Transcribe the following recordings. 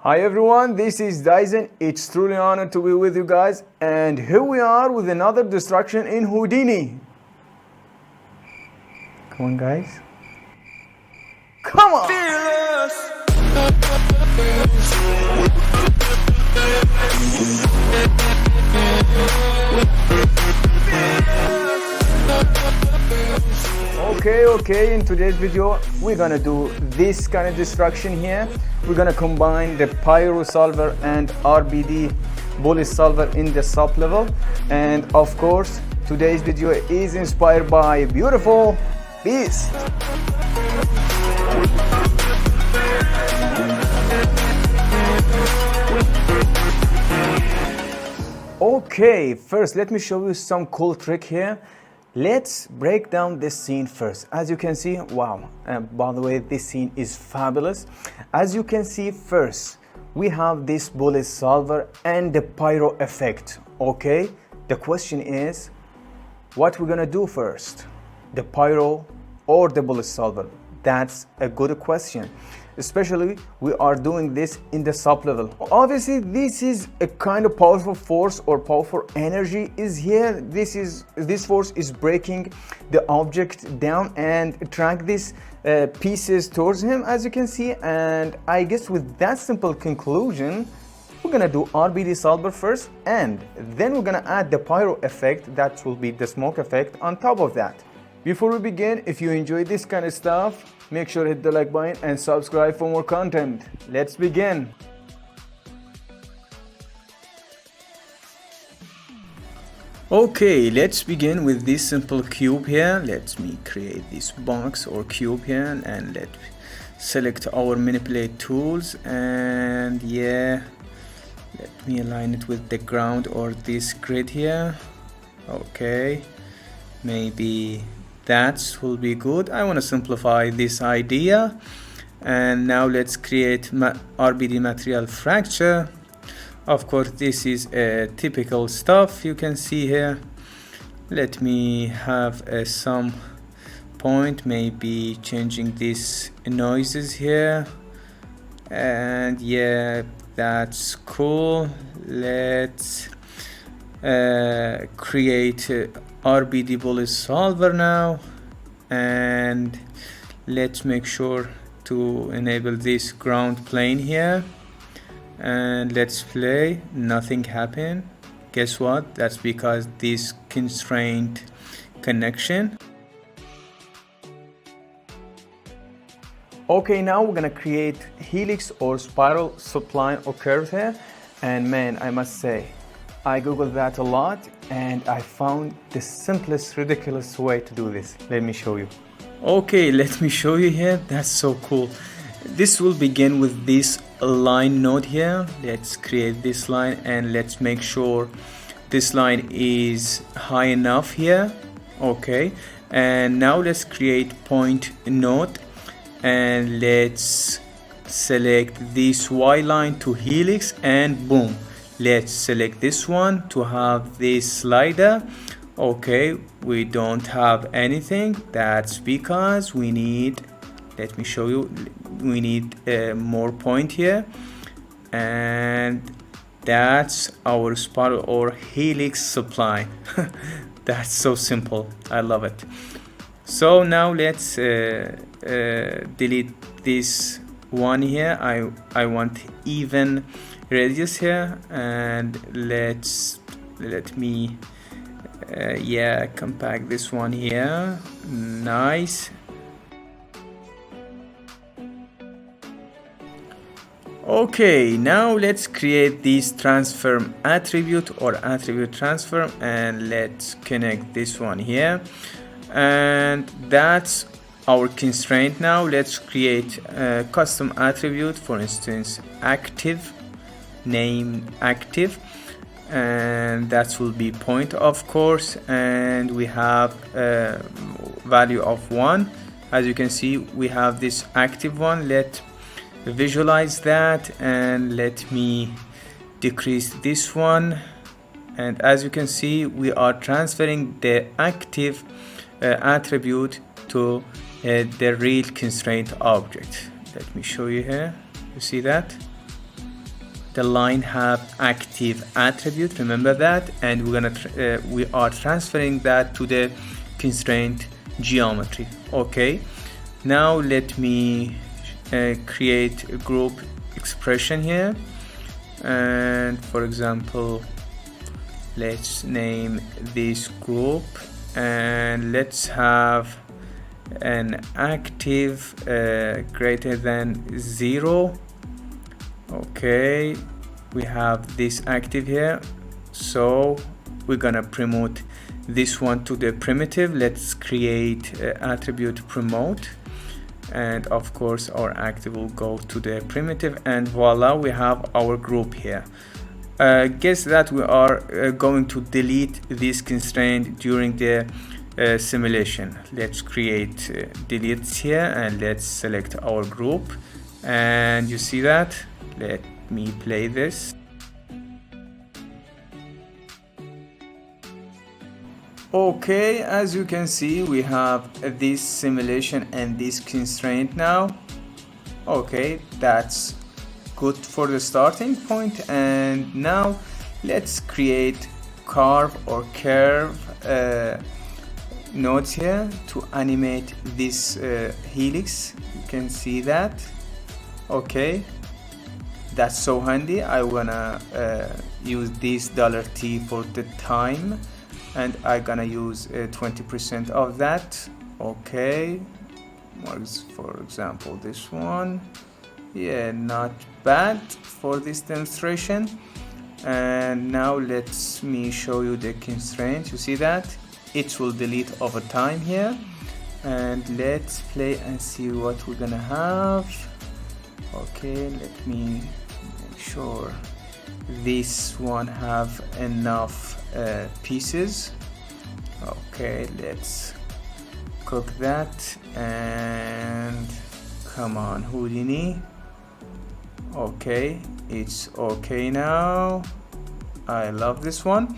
Hi everyone, this is Dyson. It's truly an honor to be with you guys, and here we are with another destruction in Houdini. Come on guys. Come on! Okay, in today's video we're gonna do this kind of destruction here. We're gonna combine the Pyro solver and RBD bullet solver in the sub level, and of course today's video is inspired by a beautiful beast. Okay, first let me show you some cool trick here. Let's break down this scene first. As you can see, wow, by the way, this scene is fabulous. As you can see, first we have this bullet solver and the pyro effect. Okay, the question is, what we're gonna do first, the pyro or the bullet solver? That's a good question, especially we are doing this in the sub level. Obviously this is a kind of powerful force or powerful energy is here. This force is breaking the object down and track these pieces towards him, as you can see. And I guess with that simple conclusion, we're gonna do RBD solver first, and then we're gonna add the pyro effect, that will be the smoke effect on top of that. Before we begin, if you enjoy this kind of stuff, make sure to hit the like button and subscribe for more content. Let's begin. Okay, let's begin with this simple cube here. Let me create this box or cube here, and let's select our manipulate tools, and yeah, let me align it with the ground or this grid here. Okay, maybe that will be good. I want to simplify this idea. And now let's create RBD material fracture. Of course, this is a typical stuff you can see here. Let me have some point, maybe changing these noises here, and yeah, that's cool. Let's create RBD bullet solver now, and let's make sure to enable this ground plane here, and let's play. Nothing happened. Guess what? That's because this constraint connection. Okay, now we're gonna create helix or spiral subline or curve here, and man, I must say, I googled that a lot and I found the simplest ridiculous way to do this. Let me show you. Okay, let me show you here. That's so cool. This will begin with this line node here. Let's create this line, and let's make sure this line is high enough here. Okay, and now let's create point node, and let's select this Y line to helix, and boom, let's select this one to have this slider. Okay, we don't have anything. That's because we need, let me show you, we need more point here, and that's our spiral or helix supply. That's so simple. I love it. So now let's delete this one here. I want even radius here, and let me yeah, compact this one here. Nice. Okay, now let's create this transform attribute or attribute transform, and let's connect this one here, and that's our constraint. Now let's create a custom attribute, for instance active, name active, and that will be point, of course, and we have a value of 1. As you can see, we have this active one. Let's visualize that, and let me decrease this one, and as you can see, we are transferring the active attribute to the real constraint object. Let me show you here. You see that? the line have active attribute, remember that, and we are transferring that to the constraint geometry. Okay, now let me create a group expression here, and for example let's name this group, and let's have an active greater than 0. Okay, we have this active here, so we're gonna promote this one to the primitive. Let's create attribute promote, and of course our active will go to the primitive, and voila, we have our group here. Guess that we are going to delete this constraint during the simulation. Let's create deletes here, and let's select our group, and you see that. Let me play this. Okay, as you can see, we have this simulation and this constraint now. Okay, that's good for the starting point, and now let's create carve or curve nodes here to animate this helix. You can see that. Okay, that's so handy. I wanna use this $T for the time, and I'm gonna use 20% of that. Okay, for example this one. Yeah, not bad for this demonstration. And now let me show you the constraint. You see that it will delete over time here, and let's play and see what we're gonna have. Okay, let me make sure this one have enough pieces. Okay, let's cook that, and come on Houdini. Okay, it's okay now. I love this one,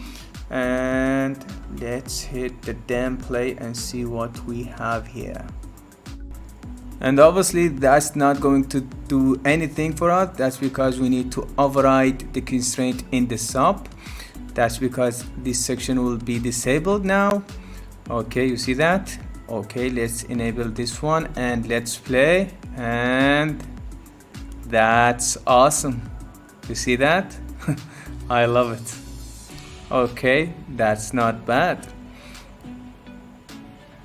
and let's hit the damn play and see what we have here. And obviously that's not going to do anything for us. That's because we need to override the constraint in the sub. That's because this section will be disabled now. Okay, you see that. Okay, let's enable this one and let's play, and that's awesome. You see that? I love it. Okay, that's not bad.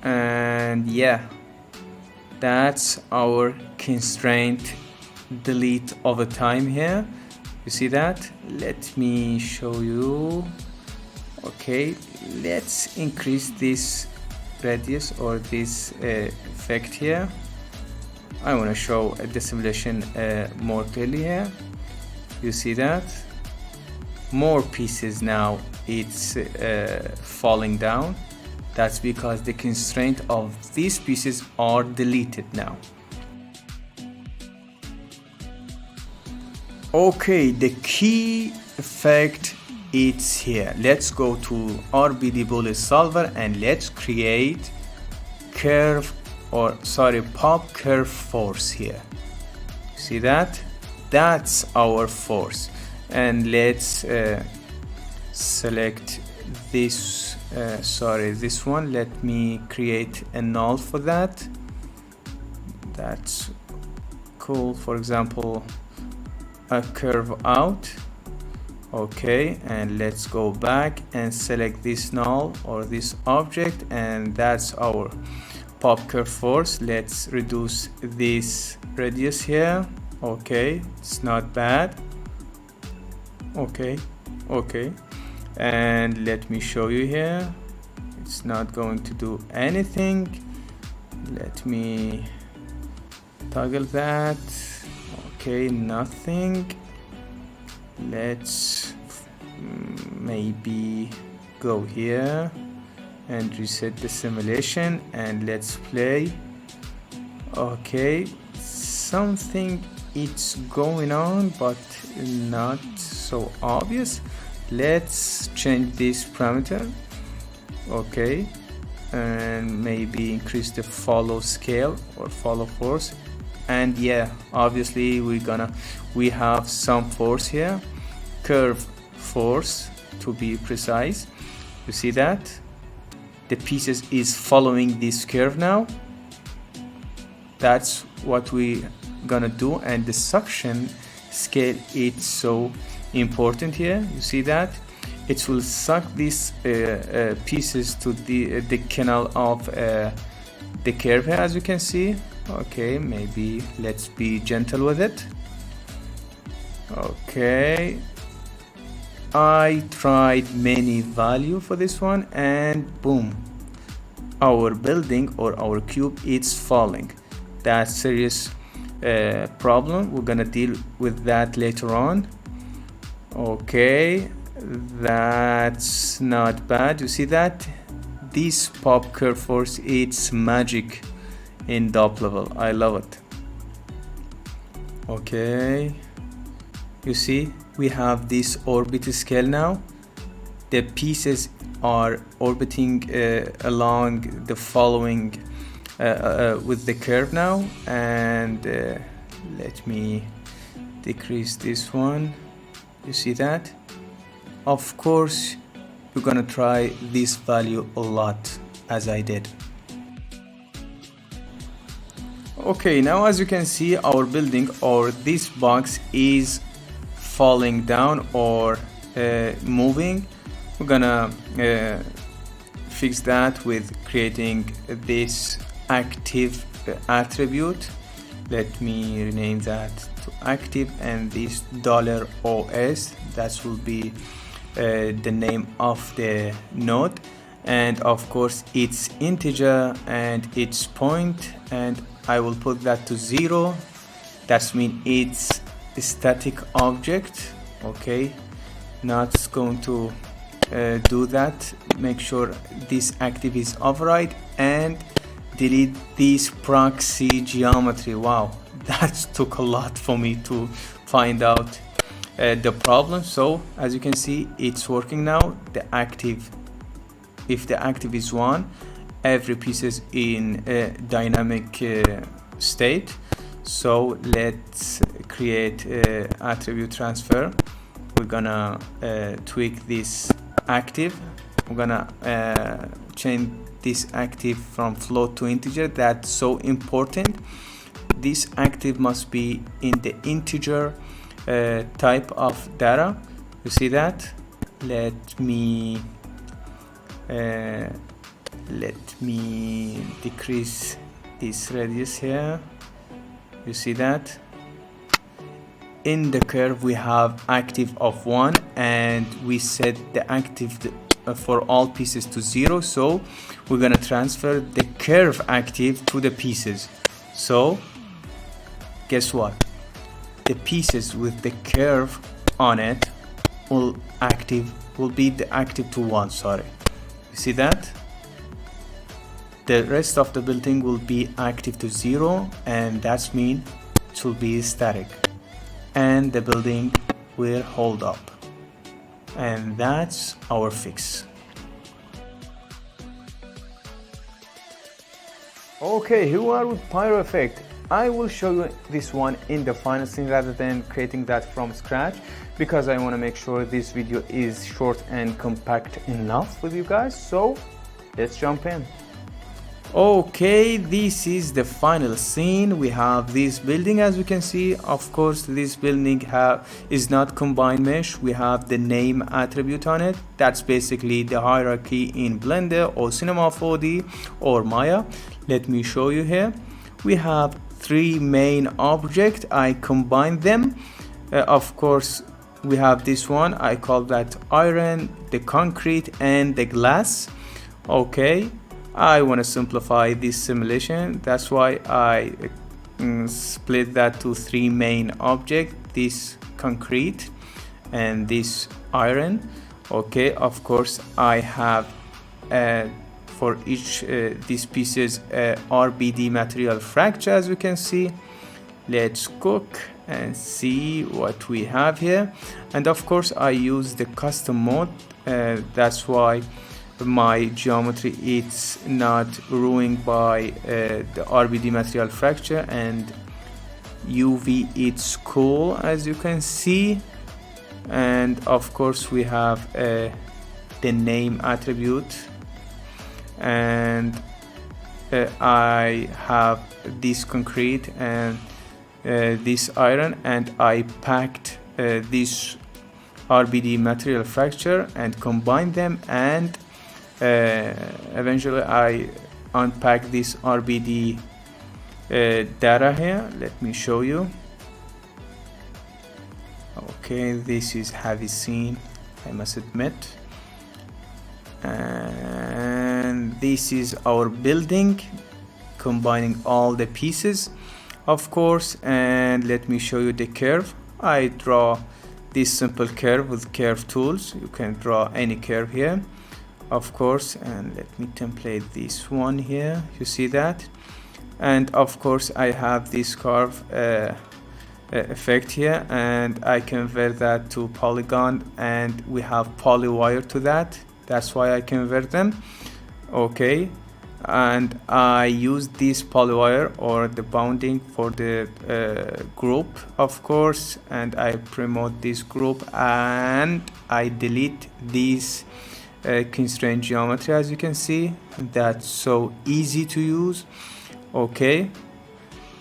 And yeah, that's our constraint delete over time here. You see that? Let me show you. Okay, let's increase this radius or this effect here. I want to show the simulation more clearly here. You see that? More pieces now, it's falling down. That's because the constraint of these pieces are deleted now. Okay, the key effect is here. Let's go to RBD bullet solver and let's create curve, or sorry, pop curve force here. See that? That's our force. And let's select this, this one. Let me create a null for that. That's cool. For example, a curve out. Okay, and let's go back and select this null or this object, and that's our pop curve force. Let's reduce this radius here. Okay, it's not bad. Okay, and let me show you here. It's not going to do anything. Let me toggle that. Okay, nothing. Let's maybe go here and reset the simulation and let's play. Okay, something it's going on but not so obvious. Let's change this parameter. Okay, and maybe increase the follow scale or follow force. and yeah, obviously we have some force here, curve force to be precise. You see that the pieces is following this curve now. That's what we gonna do, and the suction scale is so important here. You see that it will suck these pieces to the canal of the curve here, as you can see. Okay, maybe let's be gentle with it. Okay, I tried many value for this one, and boom, our building or our cube is falling. That's serious problem. We're gonna deal with that later on. Okay, that's not bad. You see that this pop curve force, it's magic in top level. I love it. Okay, you see we have this orbit scale now. The pieces are orbiting along the following with the curve now, and let me decrease this one. You see that? Of course we're gonna try this value a lot, as I did. Okay, now as you can see, our building or this box is falling down or moving. We're gonna fix that with creating this active attribute. Let me rename that to active, and this $OS, that will be the name of the node, and of course it's integer and it's point, and I will put that to 0. That means it's a static object. Okay, not going to do that. Make sure this active is override and delete this proxy geometry. Wow, that took a lot for me to find out the problem. So as you can see, it's working now. The active, if the active is 1, every piece is in a dynamic state. So let's create attribute transfer. We're gonna tweak this active. We're gonna change this active from float to integer. That's so important. This active must be in the integer type of data. You see that? Let me decrease this radius here. You see that? In the curve we have active of 1, and we set the active for all pieces to 0. So we're gonna transfer the curve active to the pieces. So guess what? The pieces with the curve on it will be the active to 1. Sorry, you see that? The rest of the building will be active to 0, and that's mean it will be static, and the building will hold up. And that's our fix. Okay, here we are with Pyro effect. I will show you this one in the final scene rather than creating that from scratch, because I want to make sure this video is short and compact enough with you guys. So let's jump in. Okay, this is the final scene. We have this building, as you can see. Of course, this building is not combined mesh. We have the name attribute on it. That's basically the hierarchy in Blender or Cinema 4D or Maya. Let me show you here. We have 3 main objects. I combined them. Of course, we have this one. I call that iron, the concrete, and the glass. Okay, I want to simplify this simulation. That's why I split that to 3 main objects, this concrete and this iron. Okay, of course I have for each these pieces RBD material fracture, as you can see. Let's cook and see what we have here. And of course I use the custom mode. That's why my geometry is not ruined by the RBD material fracture, and UV, it's cool, as you can see. And of course we have the name attribute, and I have this concrete and this iron, and I packed this RBD material fracture and combined them, and eventually I unpack this RBD data here. Let me show you. Okay, this is heavy scene, I must admit, and this is our building combining all the pieces, of course. And let me show you the curve. I draw this simple curve with curve tools. You can draw any curve here, of course. And let me template this one here, you see that. And of course I have this curve effect here, and I convert that to polygon, and we have polywire to that. That's why I convert them. Okay, and I use this polywire or the bounding for the group, of course, and I promote this group, and I delete this constraint geometry, as you can see. That's so easy to use. Okay,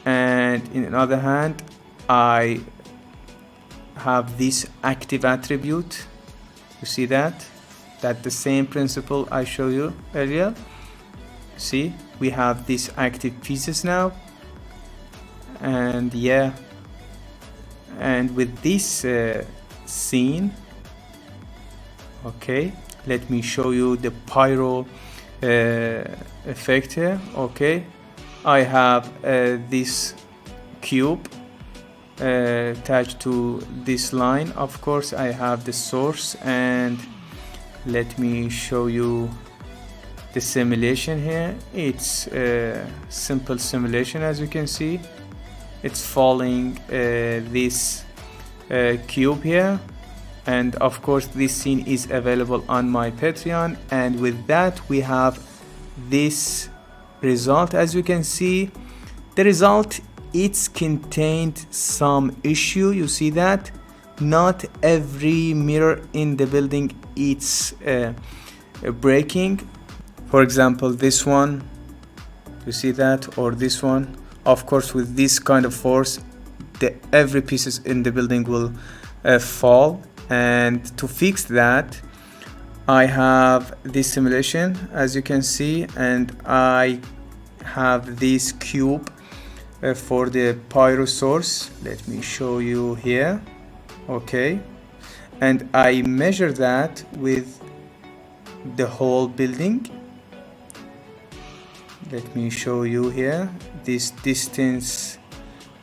and in another hand I have this active attribute. You see that? That's the same principle I showed you earlier. See, we have these active pieces now, and yeah, and with this scene, okay, let me show you the pyro effect here. Okay, I have this cube attached to this line. Of course I have the source, and let me show you the simulation here. It's a simple simulation, as you can see. It's following this cube here, and of course this scene is available on my Patreon. And with that we have this result. As you can see, the result, it's contained some issue. You see that not every mirror in the building it's breaking. For example, this one, you see that, or this one. Of course with this kind of force, every pieces in the building will fall. And to fix that, I have this simulation, as you can see, and I have this cube for the pyro source. Let me show you here. Okay, and I measure that with the whole building. Let me show you here this distance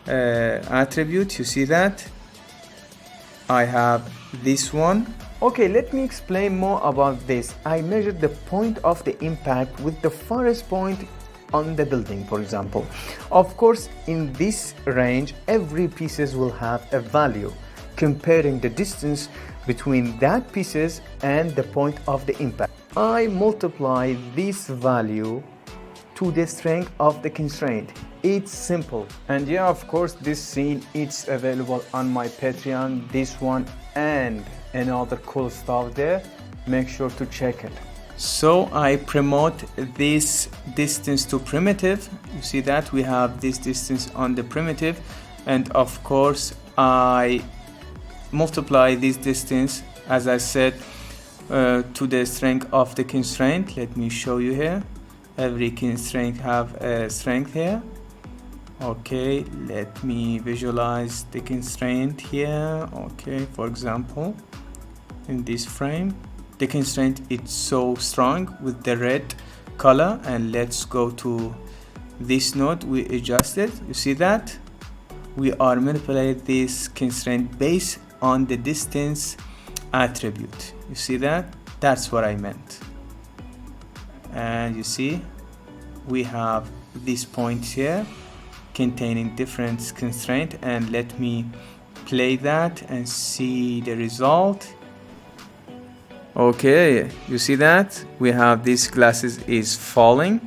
attribute. You see that I have this one. Okay, let me explain more about this. I measured the point of the impact with the farthest point on the building, for example. Of course, in this range, every pieces will have a value, comparing the distance between that pieces and the point of the impact. I multiply this value to the strength of the constraint. It's simple. And yeah, of course, this scene, it's available on my Patreon, this one and another cool stuff there. Make sure to check it. So I promote this distance to primitive. You see that we have this distance on the primitive, and of course I multiply this distance, as I said, to the strength of the constraint. Let me show you here. Every constraint have a strength here. Okay, let me visualize the constraint here. Okay, for example, in this frame, the constraint is so strong with the red color, and let's go to this node. We adjust it. You see that we are manipulate this constraint based on the distance attribute. You see that? That's what I meant. And you see we have these points here containing different constraint, and let me play that and see the result. Okay, you see that we have these glasses is falling,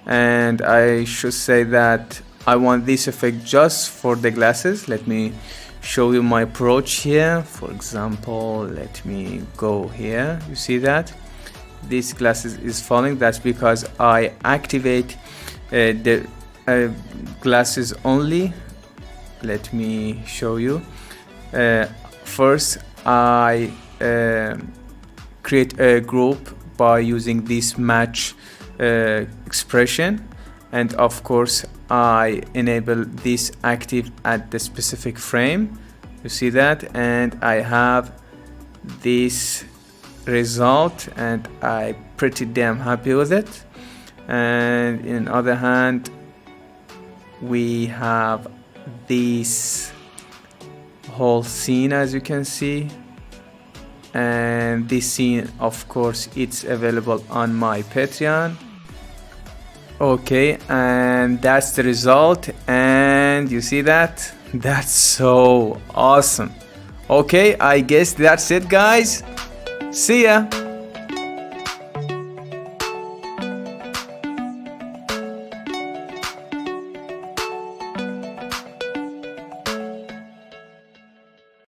and I should say that I want this effect just for the glasses. Let me show you my approach here. For example, let me go here. You see that this glasses is falling. That's because I activate the glasses only. Let me show you. First I create a group by using this match expression, and of course I enable this active at the specific frame. You see that, and I have this result, and I pretty damn happy with it. And in the other hand, we have this whole scene, as you can see, and this scene, of course, it's available on my Patreon. Okay, and that's the result, and you see that? That's so awesome. Okay, I guess that's it, guys. See ya.